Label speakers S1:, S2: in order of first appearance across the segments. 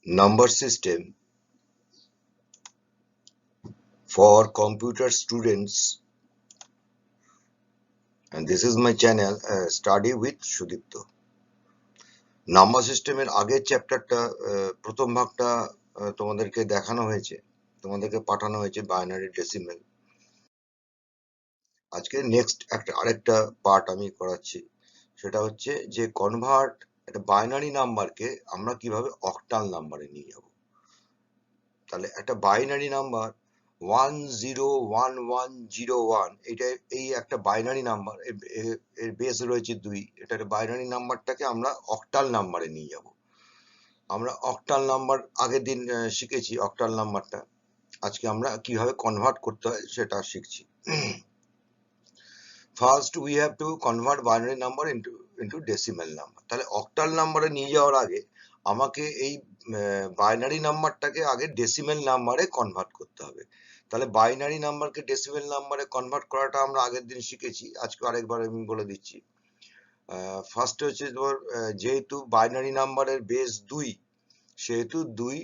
S1: number system for computer students, and this is my channel Study with Sudipto. Number সিস্টেমের আগের চ্যাপ্টারটা প্রথম ভাগটা তোমাদেরকে দেখানো হয়েছে, তোমাদেরকে পাঠানো হয়েছে বাইনারি ডেসিমেল। আজকে নেক্সট আরেকটা পার্ট আমি করাচ্ছি, সেটা হচ্ছে যে কনভার্ট একটা বাইনারি নাম্বারকে আমরা কিভাবে অক্টাল নাম্বারে নিয়ে যাব। তাহলে একটা বাইনারি নাম্বার 101101, এটা এই একটা বাইনারি নাম্বার, এর বেস রয়েছে 2, এটা বাইনারি নাম্বারটাকে আমরা অক্টাল নাম্বারে নিয়ে যাব। আমরা অক্টাল নাম্বার আগের দিন শিখেছি, অক্টাল নাম্বারটা আজকে আমরা কিভাবে কনভার্ট করতে হয় সেটা শিখছি। First we have to convert binary number into decimal number. তাহলে অক্টাল নাম্বারে নিয়ে যাওয়ার আগে আমাকে এই বাইনারি নাম্বারটাকে আগে ডেসিমেল নাম্বারে কনভার্ট করতে হবে। তাহলে বাইনারি নাম্বারকে ডেসিমেল নাম্বারে কনভার্ট করাটা আমরা আগের দিন শিখেছি, আজকে আরেকবার আমি বলে দিচ্ছি। ফার্স্ট হচ্ছে তোমার যেহেতু বাইনারি নাম্বারের বেস 2, সেহেতু 2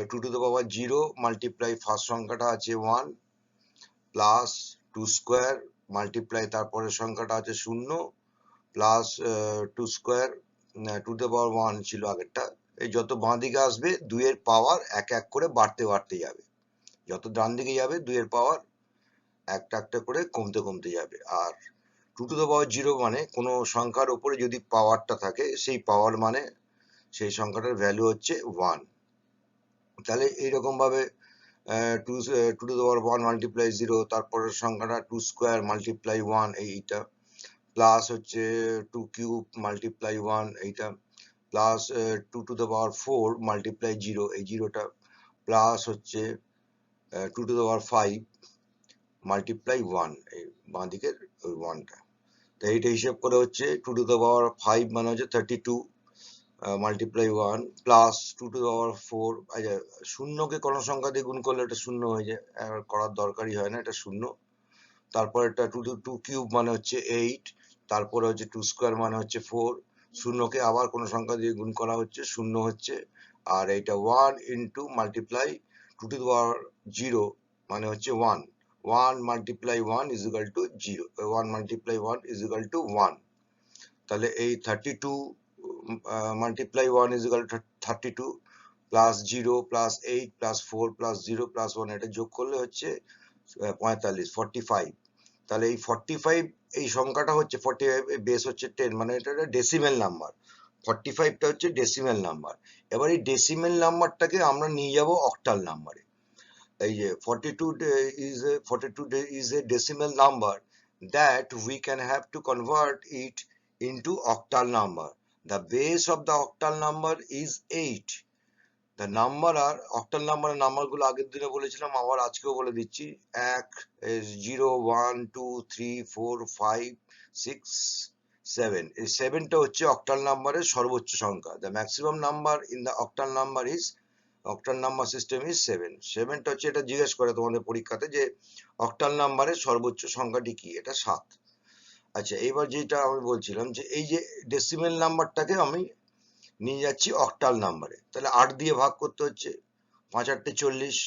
S1: 2 to the power 0 multiply first সংখ্যাটা আছে 1 প্লাস 2 স্কোয়ার মাল্টিপ্লাই তারপরের সংখ্যাটা আছে 0 plus 2 square 2 to the power 1 ছিল আগেরটা। এই যত বাঁ দিকে আসবে 2 এর পাওয়ার এক এক করে বাড়তে বাড়তে যাবে, যত ডান দিকে যাবে 2 এর পাওয়ার একটা একটা করে কমতে কমতে যাবে। আর 2 টু দ্য পাওয়ার 0 মানে কোনো সংখ্যার উপরে যদি পাওয়ারটা থাকে, সেই পাওয়ার মানে সেই সংখ্যাটার ভ্যালু হচ্ছে 1। তাহলে এইরকম ভাবে 2 টু দ্য পাওয়ার 1 মাল্টিপ্লাই 0, তারপরের সংখ্যাটা 2 স্কোয়ার মাল্টিপ্লাই 1 এইটা, প্লাস হচ্ছে 2 কিউব মাল্টিপ্লাই 1 এইটা, plus 2 to the power 4 multiply 0 এই 0টা, প্লাস হচ্ছে 2 টু দ্য পাওয়ার 5 মাল্টিপ্লাই 1 এই বাঁ দিকের ওই 1টা। তো এইটা হিসেব করে হচ্ছে 2 টু দ্য পাওয়ার 5 মানে হচ্ছে 32 multiply 1 plus 2 to the power 4। আচ্ছা, শূন্যকে কোনো সংখ্যা দিয়ে গুণ করলে এটা শূন্য হয়ে যায়, করার দরকারই হয় না, এটা শূন্য। তারপর এটা 2 কিউব মানে হচ্ছে 8, তারপরে হচ্ছে 2 স্কোয়ার মানে হচ্ছে 4, শূন্যকে আবার কোনো সংখ্যা দিয়ে গুণ করা হচ্ছে, শূন্য হচ্ছে। আর এইটা 1 into multiply 2 to the power 0 মানে হচ্ছে 1, 1 multiply 1 is equal two 0, 1 multiply 1 is equal two 1। তাহলে এই 32 multiply 1 is equal two 32 plus 0 plus 8 plus 4 plus 0 plus 1, এটা যোগ করলে হচ্ছে 45, 45। তাহলে এই 45 এই সংখ্যাটা হচ্ছে 45 এর বেস হচ্ছে 10, মানে এটা একটা ডেসিমেল নাম্বার। 45টা হচ্ছে ডেসিমেল নাম্বার। এবার এই ডেসিমেল নাম্বারটাকে আমরা নিয়ে যাব অক্টাল নাম্বারে। এই যে 42 is a decimal number that we can have to convert it into octal number. The base of the octal number is 8. The number are octal number নাম্বারগুলো আগের দিনে বলেছিলাম, আবার আজকেও বলে দিচ্ছি। 1 0 1 2 3 4 5 6 7, এই 7টা হচ্ছে অক্টাল নাম্বারের সর্বোচ্চ সংখ্যা। The maximum number in the octal number is octal number system is 7। 7টা হচ্ছে, এটা জিজ্ঞেস করে তোমাদের পরীক্ষাতে যে অক্টাল নাম্বারের সর্বোচ্চ সংখ্যাটি কি, এটা 7। আচ্ছা, এবার যেটা আমি বলছিলাম যে এই যে ডেসিমেল নাম্বারটাকে আমি নিয়ে যাচ্ছি অক্টাল নাম্বারে, তাহলে 8 দিয়ে ভাগ করতে হচ্ছে, 5 8 40,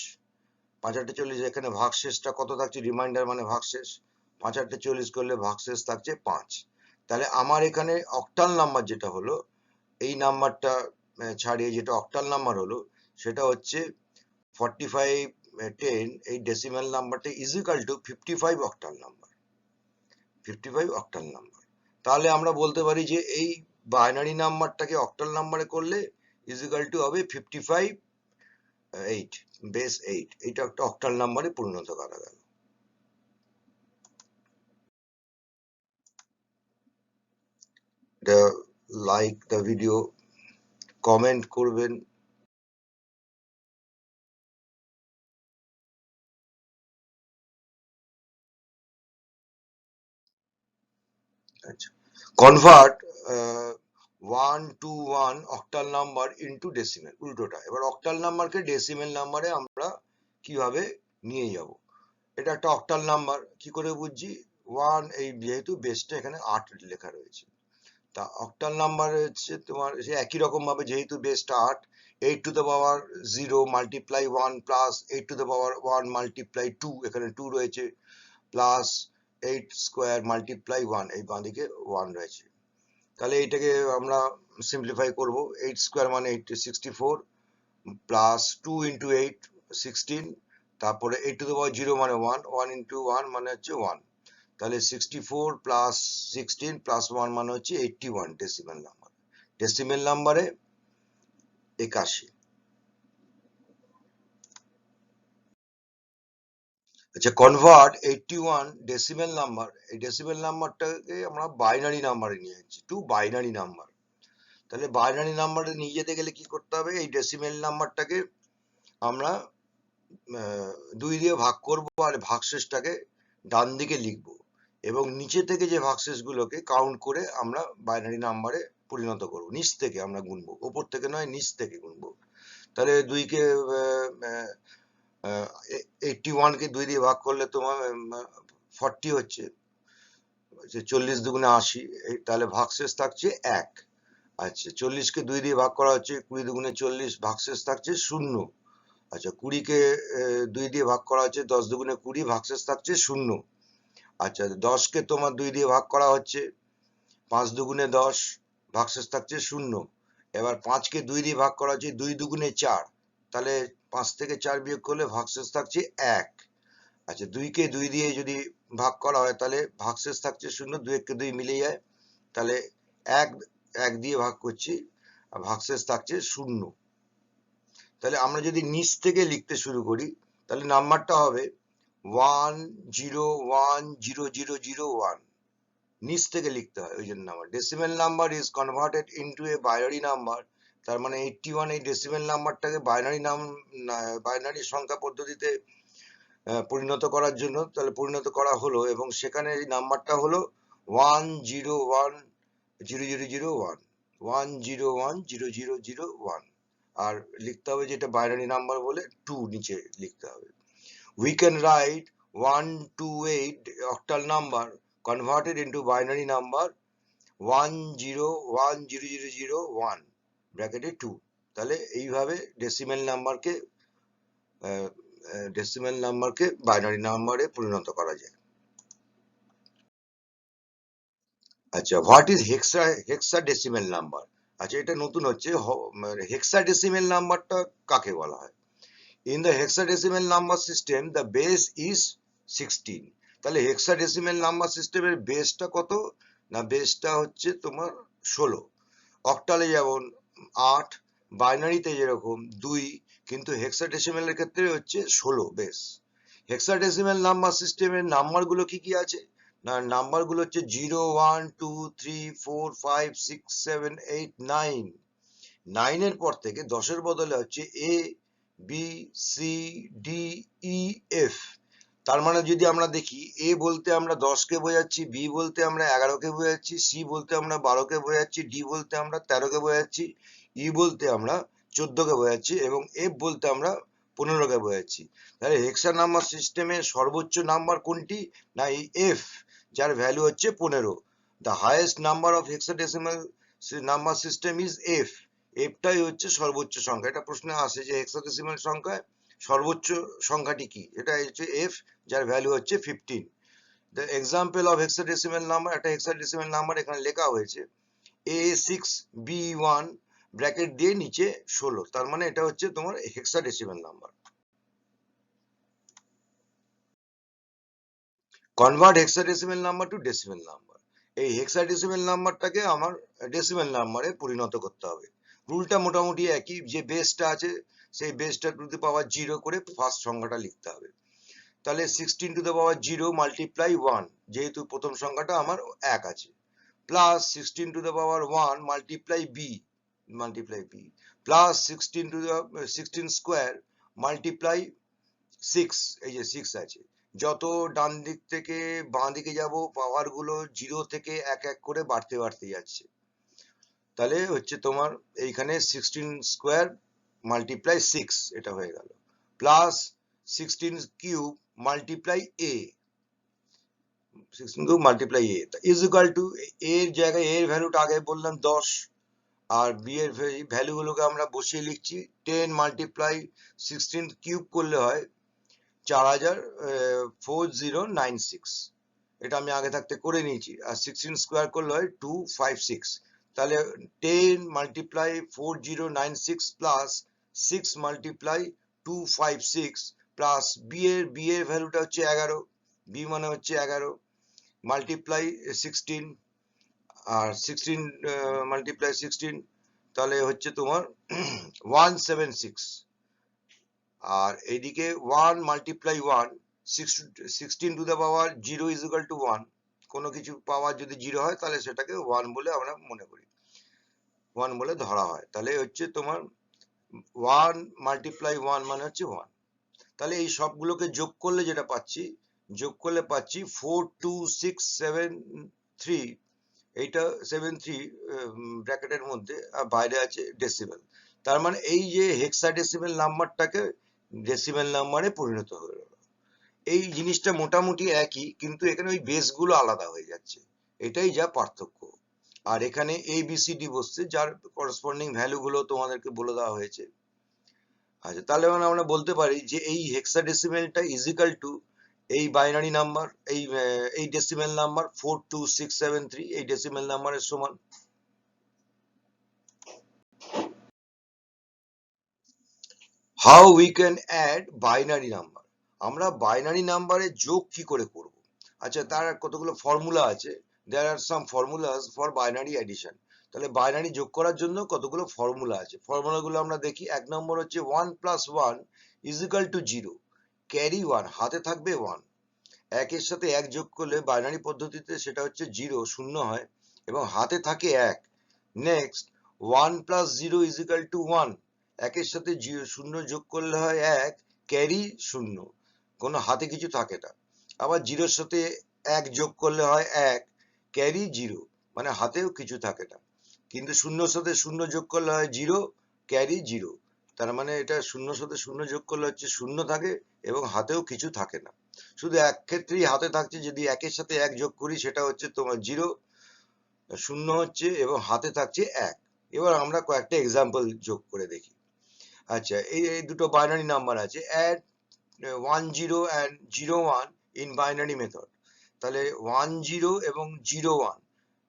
S1: 5 8 40, এখানে ভাগশেষটা কত থাকছে, রিমাইন্ডার মানে ভাগশেষ, 5 8 40 করলে ভাগশেষ থাকছে 5। তাহলে আমার এখানে অক্টাল নাম্বার যেটা হলো, এই নাম্বারটা ছাড়িয়ে যেটা অক্টাল নাম্বার হলো সেটা হচ্ছে 45 10, এই ডেসিমাল নাম্বারটা is equal two 55 octal number, 55 octal number. তাহলে আমরা বলতে পারি যে এই বাইনারি নাম্বারটাকে অক্টাল নাম্বারে করলে ইজ ইকুয়াল টু হবে 55 8, বেস 8, এটা একটা অক্টাল নাম্বারে পরিণত করা গেল। লাইক দ্য ভিডিও, কমেন্ট করবেন। আচ্ছা, convert 1 to 1 octal number into decimal, উল্টোটা। এবার অক্টাল নাম্বারকে ডেসিমেল নাম্বারে আমরা কিভাবে নিয়ে যাব। এটা একটা অক্টাল নাম্বার, কি করে বুঝছি, 1, এই যেহেতু বেসটা এখানে 8 লেখা রয়েছে, তা অক্টাল নাম্বার হচ্ছে তোমার সে একই রকম ভাবে, যেহেতু বেসটা 8, 8 to the power 0 multiply 1 plus 8 to the power 1 multiply 2, এখানে 2 রয়েছে, প্লাস 8 স্কোয়ার মাল্টিপ্লাই 1, এই বাঁদিকে 1 রয়েছে। তাহলে এইটাকে আমরা সিম্পলিফাই করব। 8 স্কোয়ার মানে 64, প্লাস 2 ইন্টু 8 16, তারপরে 8 টু দ্য পাওয়ার 0 মানে 1, 1 ইন্টু 1 মানে হচ্ছে 1। তাহলে 64 প্লাস 16 প্লাস 1 মানে হচ্ছে 81 ডেসিমেল নাম্বার। ডেসিমেল নাম্বারে 81। আচ্ছা, কনভার্ট 81 ডেসিমেল নাম্বার, এই ডেসিমেল নাম্বারটাকে আমরা বাইনারি নাম্বারে নিয়ে যাচ্ছি, টু বাইনারি নাম্বার। তাহলে বাইনারি নাম্বারে নিয়ে যেতে গেলে কি করতে হবে, এই ডেসিমেল নাম্বারটাকে আমরা 2 দিয়ে ভাগ করব আর ভাগশেষটাকে ডান দিকে লিখব, এবং নিচে থেকে যে ভাগশেষগুলোকে কাউন্ট করে আমরা বাইনারি নাম্বারে পরিণত করব। নিচ থেকে আমরা গুনবো, ওপর থেকে নয়, নিচ থেকে গুনবো। তাহলে 2 কে 81 কে 2 দিয়ে ভাগ করলে তোমার 40 হচ্ছে, 40 দুগুণে 80, তাহলে ভাগশেষ থাকছে 1। আচ্ছা, 40 কে 2 দিয়ে ভাগ করা হচ্ছে, 20 দুগুণে 40, ভাগশেষ থাকছে 0। আচ্ছা, 20 কে 2 দিয়ে ভাগ করা হচ্ছে, 10 দুগুণে 20, ভাগশেষ থাকছে 0। আচ্ছা, 10 কে তোমার 2 দিয়ে ভাগ করা হচ্ছে, 5 দুগুণে 10, ভাগশেষ থাকছে 0। এবার 5 কে 2 দিয়ে ভাগ করা হচ্ছে, 2 দুগুণে 4, তাহলে 5 থেকে 4 বিয়োগ করলে ভাগশেষ থাকছে 1। আচ্ছা, 2 কে 2 দিয়ে যদি ভাগ করা হয় তাহলে ভাগশেষ থাকছে 0, 2 কে 2 মিলে যায়, তাহলে 1 1 দিয়ে ভাগ করছি আর ভাগশেষ থাকছে 0। তাহলে আমরা যদি নিচ থেকে লিখতে শুরু করি তাহলে নাম্বারটা হবে 1010001। নিচ থেকে লিখতে হয়, ওই জন্য number. Decimal number is converted into a binary number. তার মানে 81 এই ডেসিমেল নাম্বারটাকে বাইনারি সংখ্যা পদ্ধতিতে পরিণত করার জন্য তাহলে পরিণত করা হলো, এবং সেখানে এই নাম্বারটা হলো 1010001, 1010001। আর লিখতে হবে যেটা বাইনারি নাম্বার বলে 2 নিচে লিখতে হবে। We can write 128 octal number converted into binary number 1010001 ব্র্যাকেটে 2। তাহলে এইভাবে ডেসিমেল নাম্বারকে বাইনারি নাম্বারে পরিণত করা যায়। আচ্ছা, হোয়াট ইজ হেক্সাডেসিমেল নাম্বার? আচ্ছা, এটা নতুন হচ্ছে, হেক্সাডেসিমেল নাম্বারটা কাকে বলা হয়? In the hexadecimal number system, the base is 16. তাহলে হেক্সাডেসিমেল নাম্বার সিস্টেমের বেসটা কত? না, বেসটা হচ্ছে তোমার 16। অক্টালে যেমন 8, বাইনারিতে যেরকম 2, কিন্তু হেক্সাডেসিমেলের ক্ষেত্রে হচ্ছে 16 বেস। হেক্সাডেসিমেল নাম্বার সিস্টেমের নাম্বারগুলো কি কি আছে? না, নাম্বারগুলো হচ্ছে 0 1 2 3 4 5 6 7 8 9। 9 এর পর থেকে 10 এর বদলে হচ্ছে A B C D E F. তার মানে যদি আমরা দেখি, এ বলতে আমরা 10 কে বোঝাচ্ছি, বি বলতে আমরা 11 কে বোঝাচ্ছি, সি বলতে আমরা 12 কে বোঝাচ্ছি, ডি বলতে আমরা 13 কে বোঝাচ্ছি, ই বলতে আমরা 14 কে বোঝাচ্ছি, এবং এফ বলতে আমরা 15 কে বোঝাচ্ছি। তাহলে হেক্সা নাম্বার সিস্টেমের সর্বোচ্চ নাম্বার কোনটি? না, এই এফ, যার ভ্যালু হচ্ছে 15। The highest number of hexadecimal number system is F. এফটাই হচ্ছে সর্বোচ্চ সংখ্যা। এটা প্রশ্নে আসে যে হেক্সাডেসিমাল সংখ্যায় সর্বোচ্চ সংখ্যাটি কি? এটা হচ্ছে এফ, যার ভ্যালু হচ্ছে 15। The example of hexadecimal number, একটা হেক্সাডেসিমাল নাম্বার এখানে লেখা হয়েছে A6B1 ব্র্যাকেট দিয়ে নিচে 16, তার মানে এটা হচ্ছে তোমার hexadecimal number. Convert hexadecimal number to decimal number. এই হেক্সাডেসিমাল নাম্বারটাকে আমার ডেসিমাল নাম্বারে পরিণত করতে হবে। রুলটা মোটামুটি একই, যে বেসটা আছে সেই বেসটা টু দি পাওয়ার 0 করে ফার্স্ট সংখ্যাটা লিখতে হবে। তাহলে 16 টু দি পাওয়ার 0 মাল্টিপ্লাই 1, যেহেতু প্রথম সংখ্যাটা আমার 1 আছে, plus 16 to the power 1 multiply B plus 16 to the 16 square multiply 6, এই যে 6 আছে। যত ডান দিক থেকে বাঁ দিকে যাব, পাওয়ার গুলো 0 থেকে 1 1 করে বাড়তে বাড়তে যাচ্ছে। তাহলে হচ্ছে তোমার এইখানে 16 স্কোয়ার মাল্টিপ্লাই 6, এটা হয়ে গেল, প্লাস 16 কিউব মাল্টিপ্লাই এ, 16 को multiply A is equal two এর জায়গায় এর ভ্যালুটা আগে বললাম 10 আর বি এর ভ্যালু গুলোকে আমরা বসিয়ে লিখছি 10 মাল্টিপ্লাই 16 কিউব করলে হয় 4096 এটা আমি আগে থাকতে করে নিয়েছি আর 16 স্কোয়ার করলে হয় 256 তাহলে 10 multiply 4096 plus 6 multiply 256 plus B এর ভ্যালুটা হচ্ছে 11 বি মানে হচ্ছে 11 মাল্টিপ্লাই 16 আর 16 মাল্টিপ্লাই 16 তাহলে হচ্ছে তোমার 176 আর এইদিকে 1 multiply 1 16 to the power 0 is equal two 1 কোনো কিছু পাওয়ার যদি 0 হয় তাহলে সেটাকে 1 বলে আমরা মনে করি 1 বলে ধরা হয় তাহলে হচ্ছে তোমার 1 মাল্টিপ্লাই 1 মানে হচ্ছে 1 তাহলে এই সবগুলোকে যোগ করলে যেটা পাচ্ছি 42673 এইটা 73 ব্র্যাকেটের মধ্যে আর বাইরে আছে ডেসিমেল তার মানে এই যে হেক্সাডেসিমেল নাম্বারটাকে ডেসিমেল নাম্বারে পরিণত হয়ে গেল এই জিনিসটা মোটামুটি একই কিন্তু এখানে ওই বেসগুলো আলাদা হয়ে যাচ্ছে এটাই যা পার্থক্য আর এখানে ABCD বসছে যার করেসপন্ডিং ভ্যালু গুলো তোমাদেরকে বলে দেওয়া হয়েছে আচ্ছা তাহলে আমরা বলতে পারি যে এই হেক্সাডেসিমেলটা ইজ ইকুয়াল টু এই বাইনারি নাম্বার এই ডেসিমেল নাম্বার 42673 এই ডেসিমেল নাম্বারের সমান how we can add binary number আমরা বাইনারি নাম্বারে যোগ কি করে করব আচ্ছা তার কতগুলো ফর্মুলা আছে দেয়ার আর সাম ফর্মুলাস ফর বাইনারি অ্যাডিশন তাহলে বাইনারি যোগ করার জন্য কতগুলো ফর্মুলা আছে ফর্মুলাগুলো আমরা দেখি এক নম্বর হচ্ছে 1 + 1 ইজ ইকুয়াল টু 0 ক্যারি 1 হাতে থাকবে 1 একের সাথে এক যোগ করলে বাইনারি পদ্ধতিতে সেটা হচ্ছে 0 শূন্য হয় এবং হাতে থাকে 1 নেক্সট 1 + 0 ইজ ইকুয়াল টু 1 একের সাথে শূন্য যোগ করলে হয় 1 ক্যারি 0 কোনো হাতে কিছু থাকে না আবার 0 এর সাথে 1 যোগ করলে হয় 1 ক্যারি 0 মানে হাতেও কিছু থাকে না কিন্তু 0 এর সাথে 0 যোগ করলে হয় 0 ক্যারি 0 তার মানে এটা 0 এর সাথে 0 যোগ করলে হচ্ছে 0 থাকে এবং হাতেও কিছু থাকে না শুধু এক ক্ষেত্রেই হাতে থাকছে যদি একের সাথে 1 যোগ করি সেটা হচ্ছে তোমার 0 0 হচ্ছে এবং হাতে থাকছে 1 এবার আমরা কয়েকটা এক্সাম্পল যোগ করে দেখি আচ্ছা এই দুটো বাইনারি নাম্বার আছে add 10 and 01 in binary method তাহলে 10 এবং 01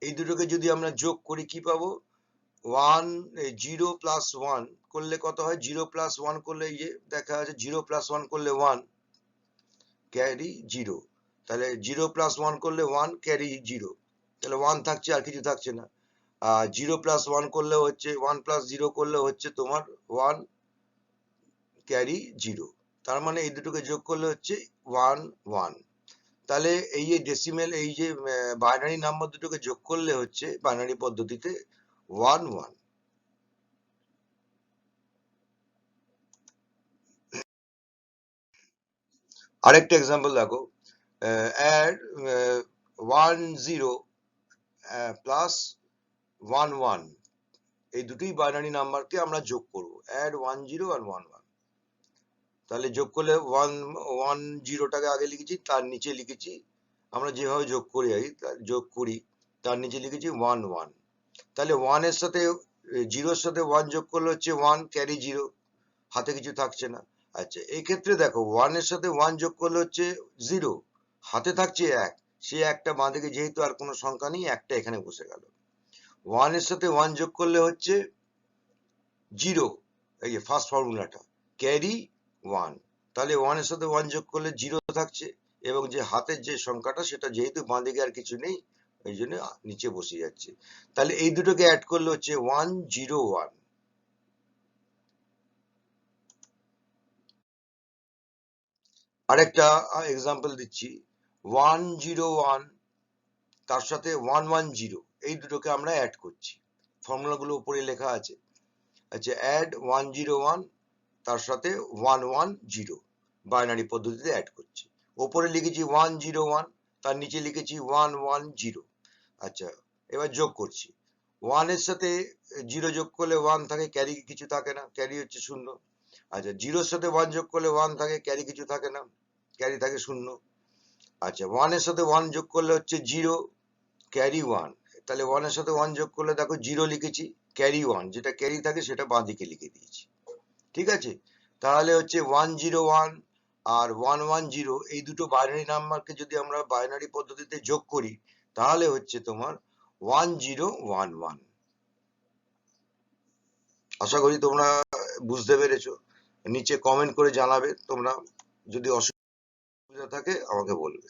S1: এই দুটোকে যদি আমরা যোগ করি কি পাবো 0 + 1 করলে কত হয় 0 + 1 করলে এই যে দেখা আছে 0 + 1 করলে 1 ক্যারি 0 তাহলে 0 + 1 করলে 1 ক্যারি 0 তাহলে 1 থাকছে আর কিছু থাকছে না আর 0 + 1 করলে হচ্ছে 1 + 0 করলে হচ্ছে তোমার 1 ক্যারি 0 তার মানে এই দুটোকে যোগ করলে হচ্ছে 1 1 তাহলে এই যে ডেসিমেল এই যে বাইনারি নাম্বার দুটোকে যোগ করলে হচ্ছে বাইনারি পদ্ধতিতে 1 1 আরেকটা এক্সাম্পল দেখো অ্যাড 10 প্লাস 11 এই দুটোই বাইনারি নাম্বারকে আমরা যোগ করব অ্যাড 10 আর 11 তাহলে যোগ করলে 10টাকে আগে লিখেছি তার নিচে লিখেছি আমরা যেভাবে যোগ করি তার নিচে লিখেছি 1 1 তাহলে 1 এর সাথে 0 এর সাথে 1 যোগ করলে হচ্ছে 1 ক্যারি 0 হাতে কিছু থাকছে না আচ্ছা এই ক্ষেত্রে দেখো 1 এর সাথে 1 যোগ করলে হচ্ছে 0 হাতে থাকছে 1 সেই একটা বাঁদিকে যেহেতু আর কোনো সংখ্যা নেই একটা এখানে বসে গেল 1 এর সাথে 1 যোগ করলে হচ্ছে 0 এই যে ফার্স্ট ফর্মুলাটা ক্যারি 1 তাহলে 1 এর সাথে 1 যোগ করলে 0 থাকছে এবং যে হাতের যে সংখ্যাটা সেটা যেহেতু বাঁদিকে আর কিছু নেই এই জন্য নিচে বসে যাচ্ছে তাহলে এই দুটোকে অ্যাড করলে হচ্ছে 101 আরেকটা এক্সাম্পল দিচ্ছি 101 তার সাথে 110 এই দুটোকে আমরা অ্যাড করছি ফর্মুলাগুলো উপরে লেখা আছে আচ্ছা অ্যাড 101 তার সাথে 110 বাইনারি পদ্ধতিতে অ্যাড করছি উপরে লিখেছি 101 তার নিচে লিখেছি 110 আচ্ছা এবার যোগ করছি 1 এর সাথে 0 যোগ করলে 1 থাকে ক্যারি কিছু থাকে না ক্যারি হচ্ছে 0 আচ্ছা 0 এর সাথে 1 যোগ করলে 1 থাকে ক্যারি কিছু থাকে না ক্যারি থাকে 0 আচ্ছা, 1 এর সাথে 1 যোগ করলে হচ্ছে 0, ক্যারি 1। তাহলে 1 এর সাথে 1 যোগ করলে দেখো 0 লিখেছি, ক্যারি 1, যেটা ক্যারি থাকে সেটা বাঁ দিকে লিখে দিয়েছি। ঠিক আছে, তাহলে হচ্ছে 101 আর 110 এই দুটো বাইনারি নাম্বারকে যদি আমরা বাইনারি পদ্ধতিতে যোগ করি তাহলে হচ্ছে তোমার 1011। আশা করি তোমরা বুঝতে পেরেছো। নিচে কমেন্ট করে জানাবে তোমরা, যদি অসুবিধা থাকে আমাকে বলবে।